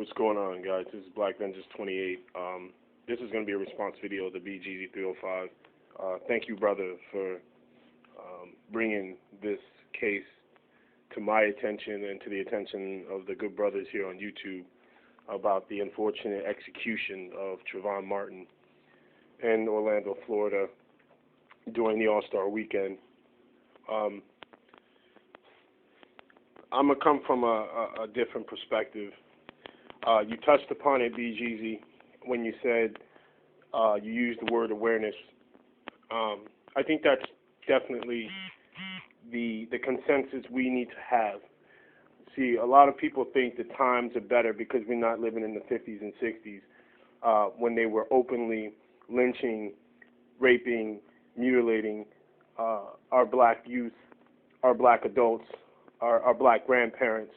What's going on, guys? This is Black Vengeance 28. This is going to be a response video to bgeezy305. Thank you, brother, for bringing this case to my attention and to the attention of the good brothers here on YouTube about the unfortunate execution of Trayvon Martin in Orlando, Florida during the All-Star weekend. I'm going to come from a different perspective. You touched upon it, bgeezy, when you said you used the word awareness. I think that's definitely the consensus we need to have. See, a lot of people think the times are better because we're not living in the 50s and 60s when they were openly lynching, raping, mutilating our black youth, our black adults, our black grandparents.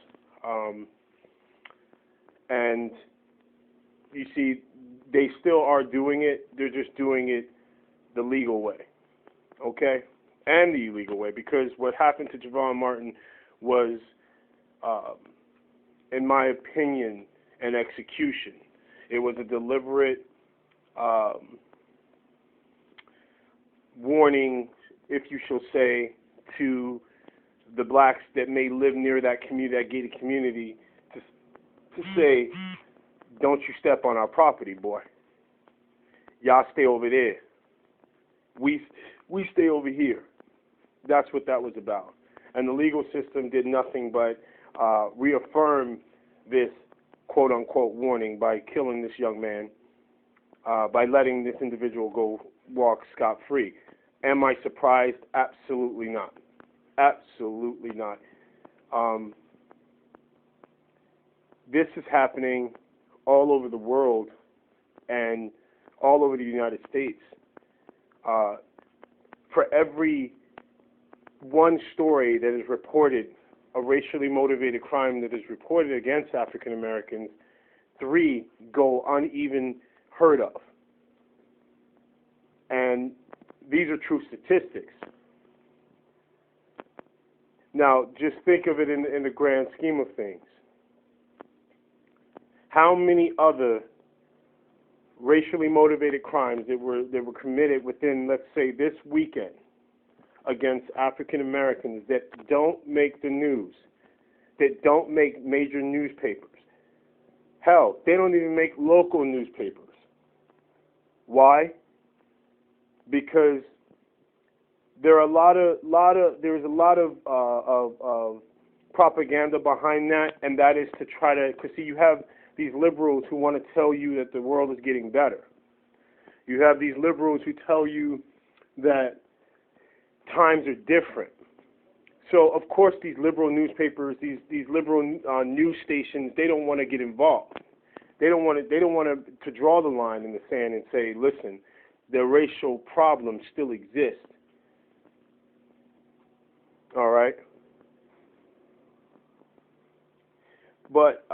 And you see, they still are doing it. They're just doing it the legal way, okay? And the illegal way, because what happened to Trayvon Martin was, in my opinion, an execution. It was a deliberate warning, if you shall say, to the blacks that may live near that community, that gated community, to say, don't you step on our property, boy. Y'all stay over there. We stay over here. That's what that was about. And the legal system did nothing but reaffirm this quote-unquote warning by killing this young man, by letting this individual go walk scot-free. Am I surprised? Absolutely not. Absolutely not. This is happening all over the world and all over the United States. For every one story that is reported, a racially motivated crime that is reported against African Americans, 3 go uneven heard of. And these are true statistics. Now, just think of it in the grand scheme of things. How many other racially motivated crimes that were committed within, let's say, this weekend against African Americans that don't make the news, that don't make major newspapers? Hell, they don't even make local newspapers. Why? Because there's a lot of propaganda behind that, and that is to try to, because see, you have these liberals who want to tell you that the world is getting better. You have these liberals who tell you that times are different. So of course these liberal newspapers, these liberal news stations, they don't want to get involved. They don't want to draw the line in the sand and say, listen, the racial problem still exists. All right. But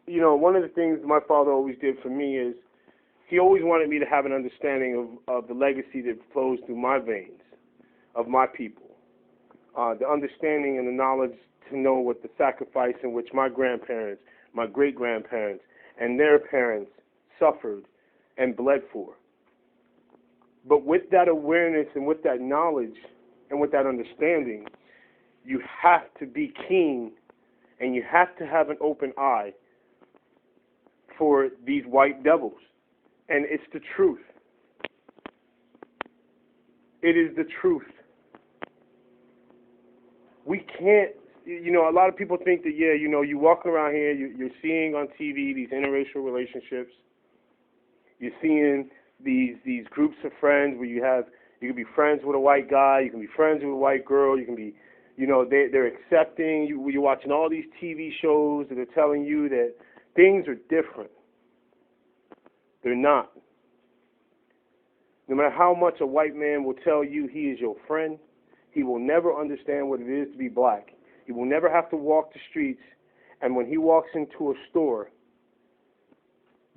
you know, one of the things my father always did for me is he always wanted me to have an understanding of the legacy that flows through my veins, of my people. The understanding and the knowledge to know what the sacrifice in which my grandparents, my great-grandparents, and their parents suffered and bled for. But with that awareness and with that knowledge and with that understanding, you have to be keen and you have to have an open eye for these white devils. And it's the truth. It is the truth. We can't, you know, a lot of people think that, yeah, you know, you walk around here, you're seeing on TV these interracial relationships. You're seeing these groups of friends where you can be friends with a white guy, you can be friends with a white girl, you can be, you know, they're accepting. You're watching all these TV shows that are telling you that things are different. They're not. No matter how much a white man will tell you he is your friend, he will never understand what it is to be black. He will never have to walk the streets, and when he walks into a store,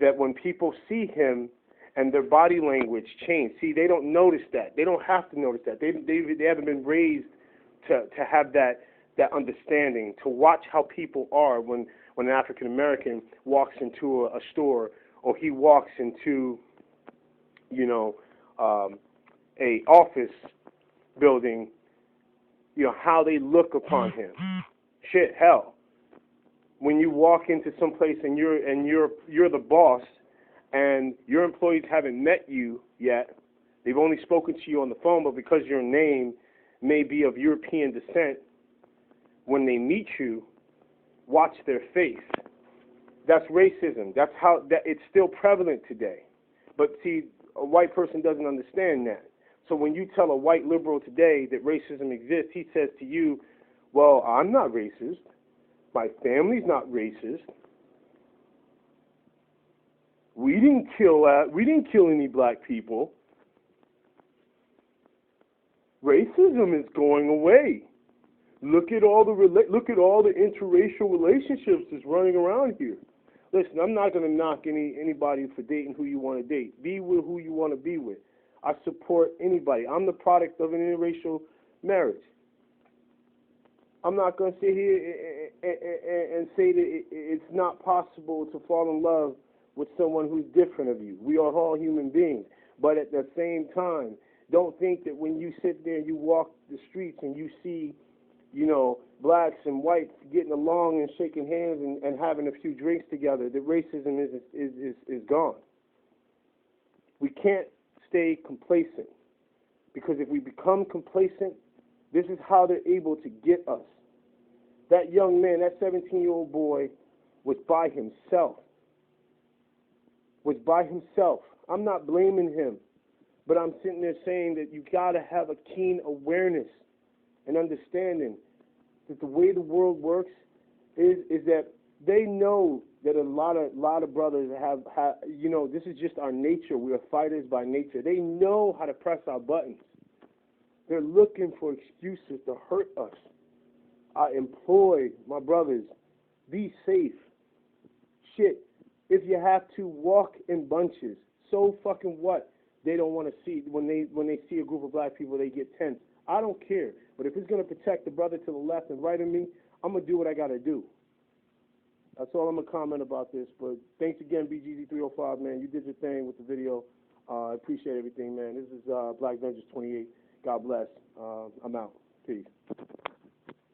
that when people see him and their body language change, see, they don't notice that. They don't have to notice that. They haven't been raised to have that that understanding, to watch how people are when an African American walks into a store, or he walks into, you know, a office building, you know, how they look upon him. Shit, hell, when you walk into some place and you're the boss, and your employees haven't met you yet, they've only spoken to you on the phone, but because your name may be of European descent, when they meet you, watch their face. That's racism. That's how that it's still prevalent today. But see, a white person doesn't understand that. So when you tell a white liberal today that racism exists, he says to you, well, I'm not racist. My family's not racist. We didn't kill any black people. Racism is going away. Look at all the interracial relationships that's running around here. Listen, I'm not going to knock anybody for dating who you want to date. Be with who you want to be with. I support anybody. I'm the product of an interracial marriage. I'm not going to sit here and say that it's not possible to fall in love with someone who's different of you. We are all human beings. But at the same time, don't think that when you sit there and you walk the streets and you see, you know, blacks and whites getting along and shaking hands and having a few drinks together, that racism is gone. We can't stay complacent, because if we become complacent, this is how they're able to get us. That young man, that 17-year-old boy, was by himself. I'm not blaming him, but I'm sitting there saying that you got to have a keen awareness and understanding that the way the world works is that they know that a lot of brothers have, you know, this is just our nature. We are fighters by nature. They know how to press our buttons. They're looking for excuses to hurt us. I implore my brothers, be safe. Shit, if you have to, walk in bunches. So fucking what? They don't want to see, when they see a group of black people, they get tense. I don't care. But if it's going to protect the brother to the left and right of me, I'm going to do what I got to do. That's all I'm going to comment about this. But thanks again, bgeezy305, man. You did your thing with the video. I appreciate everything, man. This is Black Vengeance 28. God bless. I'm out. Peace.